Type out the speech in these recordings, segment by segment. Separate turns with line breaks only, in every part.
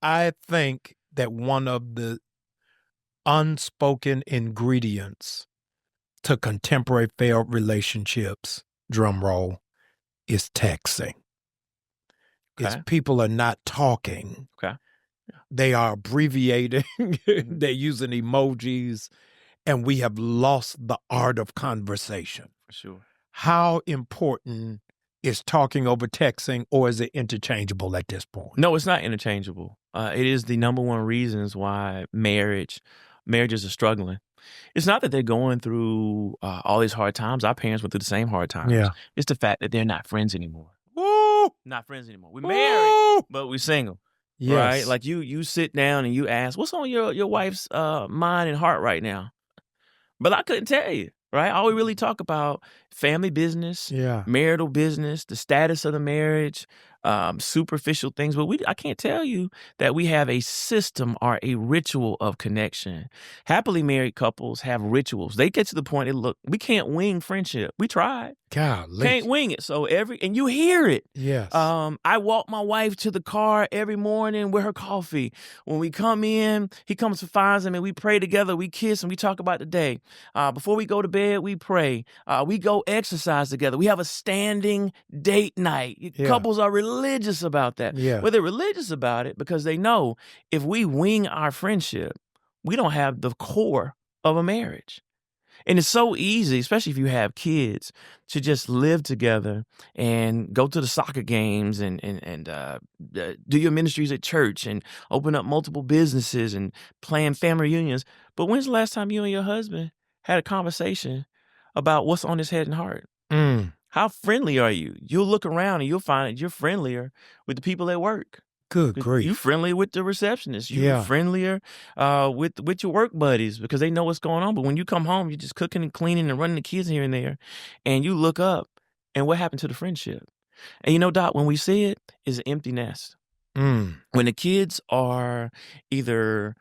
I think that one of the unspoken ingredients to contemporary failed relationships, drum roll, is texting. It's
Okay.
people are not talking.
Okay.
They are abbreviating. They're using emojis, and we have lost the art of conversation.
For sure.
How important is talking over texting, or is it interchangeable at this point?
No, it's not interchangeable. It is the number one reasons why marriages are struggling. It's not that they're going through all these hard times. Our parents went through the same hard times.
Yeah.
It's the fact that they're not friends anymore.
Woo!
Not friends anymore. We're married, but we're single.
Yes.
Right? Like you sit down and you ask, what's on your wife's mind and heart right now? But I couldn't tell you, right? All we really talk about family business,
Yeah.
marital business, the status of the marriage, superficial things. But I can't tell you that we have a system or a ritual of connection. Happily married couples have rituals. They get to the point that, look, we can't wing friendship. We tried.
Golly.
Can't wing it. So and you hear it.
Yes.
I walk my wife to the car every morning with her coffee. When we come in, he comes and finds him, and we pray together. We kiss and we talk about the day. Before we go to bed, we pray. We go exercise together. We have a standing date night.
Yeah.
Couples are religious about that.
Yeah.
Well, they're religious about it because they know if we wing our friendship, we don't have the core of a marriage. And it's so easy, especially if you have kids, to just live together and go to the soccer games and do your ministries at church and open up multiple businesses and plan family reunions. But when's the last time you and your husband had a conversation about what's on his head and heart? How friendly are you? You'll look around and you'll find that you're friendlier with the people at work.
Good grief.
You're friendly with the receptionist. You're friendlier with your work buddies because they know what's going on. But when you come home, you're just cooking and cleaning and running the kids here and there. And you look up, and what happened to the friendship? And you know, Doc, when we see it, it's an empty nest. When the kids are either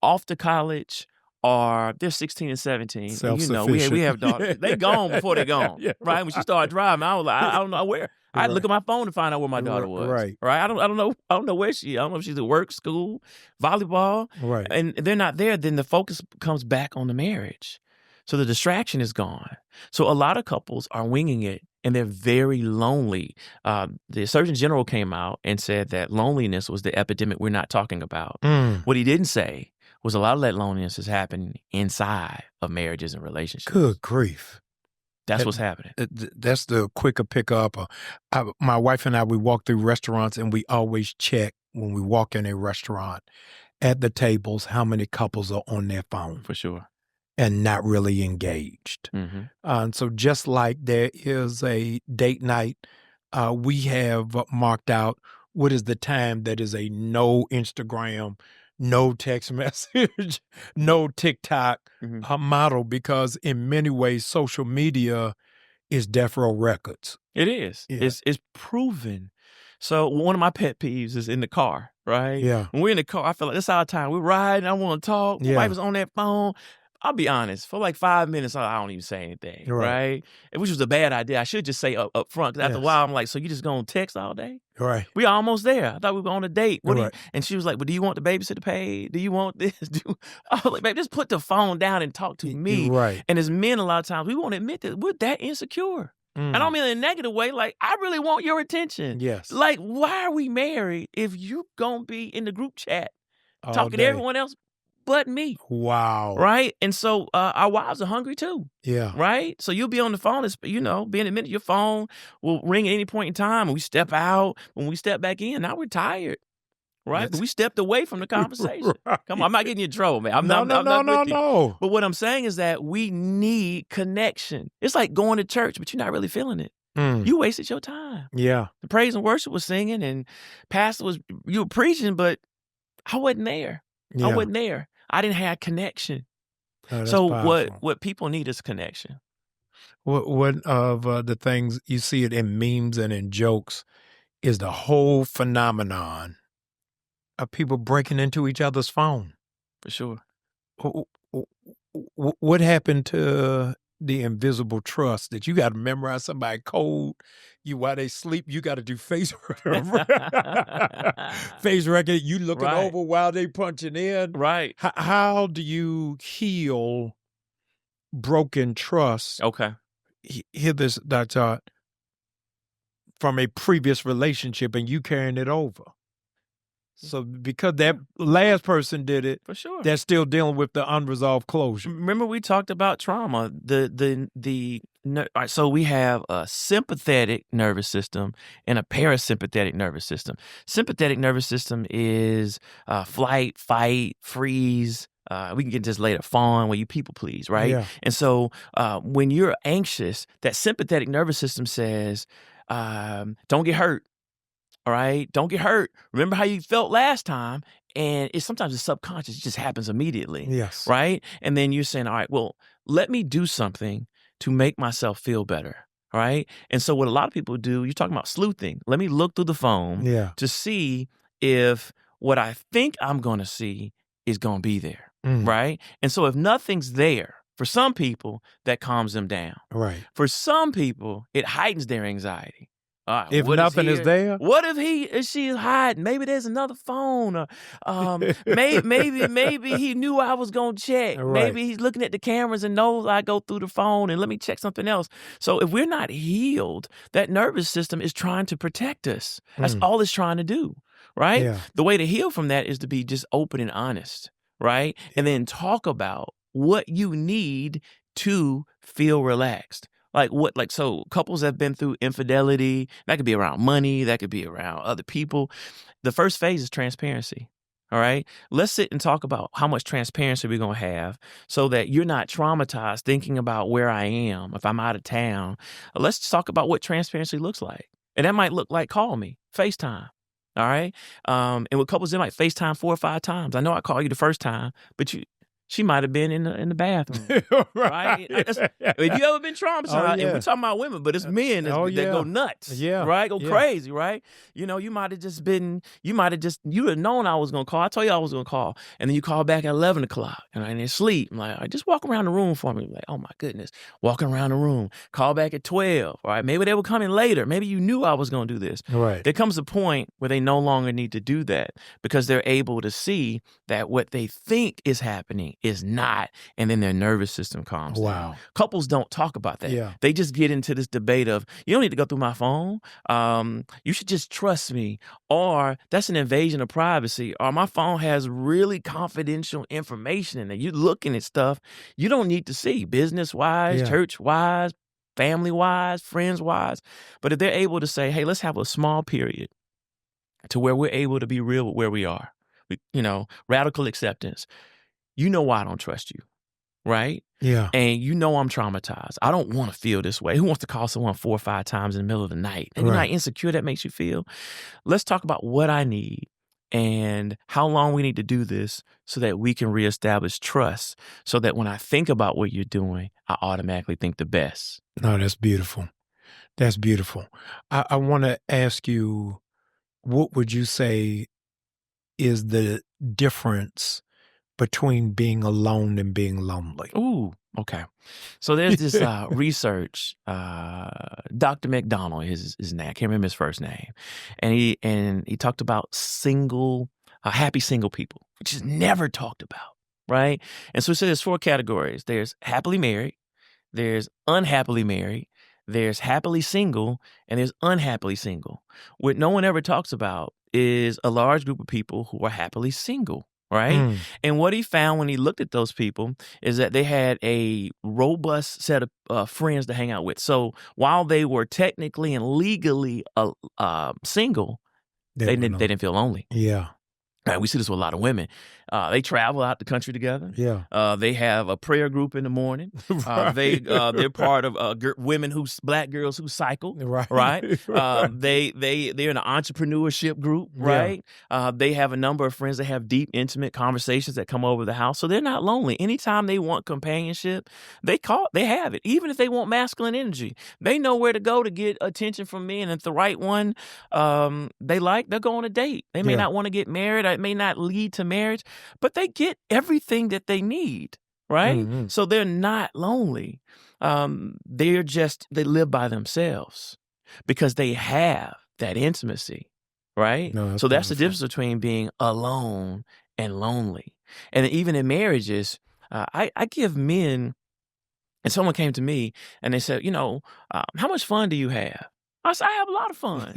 off to college or they're 16 and 17. And, you know, we have daughters. They gone before they're gone, right? When she started driving, I was like, I don't know where. I had to look at my phone to find out where my daughter was. Right. I don't know where she is. I don't know if she's at work, school, volleyball.
Right.
And they're not there, then the focus comes back on the marriage. So the distraction is gone. So a lot of couples are winging it, and they're very lonely. The Surgeon General came out and said that loneliness was the epidemic we're not talking about. What he didn't say was a lot of that loneliness is happening inside of marriages and relationships.
Good grief.
That's what's happening.
That's the quicker pickup. My wife and I, we walk through restaurants, and we always check when we walk in a restaurant at the tables how many couples are on their phone.
For sure.
And not really engaged. So just like there is a date night, we have marked out what is the time that is a no Instagram, no text message, no TikTok model, because in many ways, social media is death row records.
It is. Yeah. It's proven. So one of my pet peeves is in the car, right?
Yeah.
When we're in the car, I feel like it's our time. We're riding. I want to talk. My wife is on that phone. I'll be honest. For like 5 minutes, I don't even say anything, right? Which was a bad idea. I should just say up front. Because after a while, I'm like, so you just going to text all day?
Right.
We almost there. I thought we were on a date. And she was like, but do you want the babysitter paid? Do you want this? I was like, babe, just put the phone down and talk to me.
Right.
And as men, a lot of times, we won't admit that we're that insecure. I don't mean in a negative way. Like, I really want your attention.
Yes.
Like, why are we married if you're going to be in the group chat
all
talking
day
to everyone else but me?
Wow.
Right? And so our wives are hungry too.
Yeah.
Right? So you'll be on the phone, being admitted, your phone will ring at any point in time. When we step out, when we step back in, now we're tired. Right? But we stepped away from the conversation. Right. Come on, I'm not getting you in trouble, man. I'm not with you. But what I'm saying is that we need connection. It's like going to church, but you're not really feeling it. You wasted your time.
Yeah.
The praise and worship was singing, and pastor you were preaching, but I wasn't there.
Yeah.
I wasn't there. I didn't have connection.
Oh,
so
powerful.
what people need is connection.
One of the things you see it in memes and in jokes is the whole phenomenon of people breaking into each other's phone.
For sure.
What happened to the invisible trust that you got to memorize somebody code. While they sleep, you got to do face face record. You looking over while they punching in.
Right.
How do you heal broken trust?
Okay.
Hear this, Dr. Tartt, from a previous relationship and you carrying it over. So because that last person did it,
for sure,
they're still dealing with the unresolved closure.
Remember we talked about trauma. So we have a sympathetic nervous system and a parasympathetic nervous system. Sympathetic nervous system is flight, fight, freeze. We can get this later, fawn, where you people please, right?
Yeah.
And so when you're anxious, that sympathetic nervous system says, don't get hurt. All right, don't get hurt. Remember how you felt last time, and sometimes it's subconscious. It just happens immediately.
Yes.
Right? And then you're saying, all right, well, let me do something to make myself feel better. All right? And so what a lot of people do, you're talking about sleuthing. Let me look through the phone to see if what I think I'm going to see is going to be there. Right? And so if nothing's there, for some people, that calms them down.
Right.
For some people, it heightens their anxiety.
If nothing is there,
what if she is hiding? Maybe there's another phone. Or, maybe he knew I was gonna check.
Right.
Maybe he's looking at the cameras and knows I go through the phone and let me check something else. So if we're not healed, that nervous system is trying to protect us. That's all it's trying to do, right?
Yeah.
The way to heal from that is to be just open and honest, right? And then talk about what you need to feel relaxed. So couples have been through infidelity. That could be around money. That could be around other people. The first phase is transparency. All right. Let's sit and talk about how much transparency we're going to have so that you're not traumatized thinking about where I am, if I'm out of town. Let's talk about what transparency looks like. And that might look like call me, FaceTime. All right. And with couples, they might FaceTime 4 or 5 times. I know I call you the first time, but she might have been in the bathroom, right? Have you ever been traumatized? And we're talking about women, but it's men that go nuts, right? Go crazy, right? You know, you'd have known I was going to call. I told you I was going to call. And then you call back at 11 o'clock and I didn't sleep. I'm like, all right, just walk around the room for me. Like, oh my goodness, walking around the room. Call back at 12, all right? Maybe they were coming later. Maybe you knew I was going to do this.
Right.
There comes a point where they no longer need to do that because they're able to see that what they think is happening is not, and then their nervous system calms down. Couples don't talk about that.
Yeah.
They just get into this debate of, you don't need to go through my phone. You should just trust me. Or that's an invasion of privacy. Or my phone has really confidential information in it. You're looking at stuff you don't need to see, business-wise, church-wise, family-wise, friends-wise. But if they're able to say, hey, let's have a small period to where we're able to be real with where we are. Radical acceptance. You know why I don't trust you, right?
Yeah.
And you know I'm traumatized. I don't want to feel this way. Who wants to call someone 4 or 5 times in the middle of the night? And you know how insecure that makes you feel? Let's talk about what I need and how long we need to do this so that we can reestablish trust so that when I think about what you're doing, I automatically think the best.
No, that's beautiful. That's beautiful. I want to ask you, what would you say is the difference between being alone and being lonely?
Ooh, okay. So there's this research. Dr. McDonald is his name. I can't remember his first name, and he talked about happy single people, which is never talked about, right? And so he said there's 4 categories. There's happily married, there's unhappily married, there's happily single, and there's unhappily single. What no one ever talks about is a large group of people who are happily single. Right? And what he found when he looked at those people is that they had a robust set of friends to hang out with. So while they were technically and legally single, they didn't feel lonely.
Yeah.
Right, we see this with a lot of women. They travel out the country together.
Yeah.
They have a prayer group in the morning. They're part of black girls who cycle. Right. They're in an entrepreneurship group. Right. They have a number of friends that have deep, intimate conversations that come over the house. So they're not lonely. Anytime they want companionship, they have it. Even if they want masculine energy, they know where to go to get attention from men. And if the right one they'll go on a date. They may not want to get married. It may not lead to marriage, but they get everything that they need, right? So they're not lonely. they live by themselves because they have that intimacy, right?
No, that's
So that's the
beautiful.
difference between being alone and lonely. And even in marriages, I give men, and someone came to me and they said, how much fun do you have? I said, I have a lot of fun.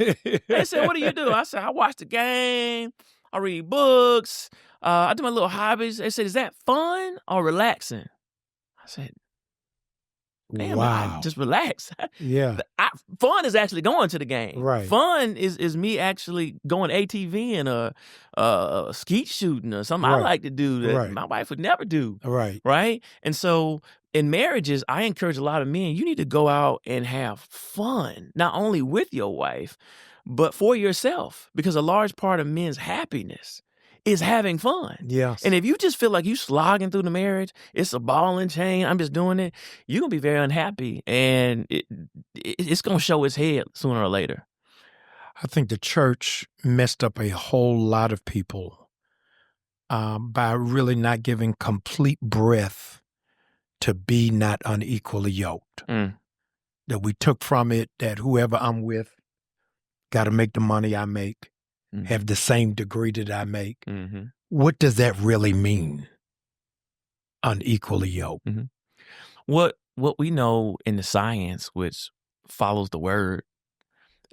They said, what do you do? I said, I watch the game, I read books, I do my little hobbies. They said, is that fun or relaxing? I said, damn, I
Wow.
just relax.
Yeah.
Fun is actually going to the game.
Right.
Fun is me actually going ATVing or skeet shooting or something I like to do that my wife would never do.
Right.
Right? And so in marriages, I encourage a lot of men, you need to go out and have fun, not only with your wife, but for yourself, because a large part of men's happiness is having fun.
Yes.
And if you just feel like you slogging through the marriage, it's a ball and chain, I'm just doing it, you're going to be very unhappy, and it's going to show its head sooner or later.
I think the church messed up a whole lot of people by really not giving complete breath to be not unequally yoked. That we took from it that whoever I'm with got to make the money I make, have the same degree that I make. What does that really mean? Unequally yoked.
What we know in the science, which follows the word,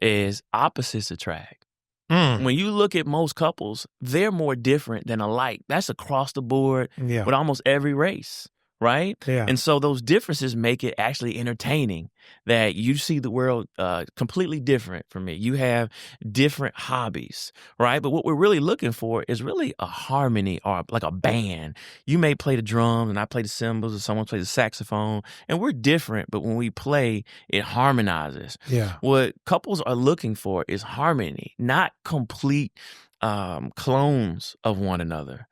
is opposites attract. When you look at most couples, they're more different than alike. That's across the board with almost every race. Right?
Yeah.
And so those differences make it actually entertaining that you see the world completely different from me. You have different hobbies, right? But what we're really looking for is really a harmony, or like a band. You may play the drums and I play the cymbals, or someone plays the saxophone, and we're different, but when we play, it harmonizes.
Yeah.
What couples are looking for is harmony, not complete clones of one another.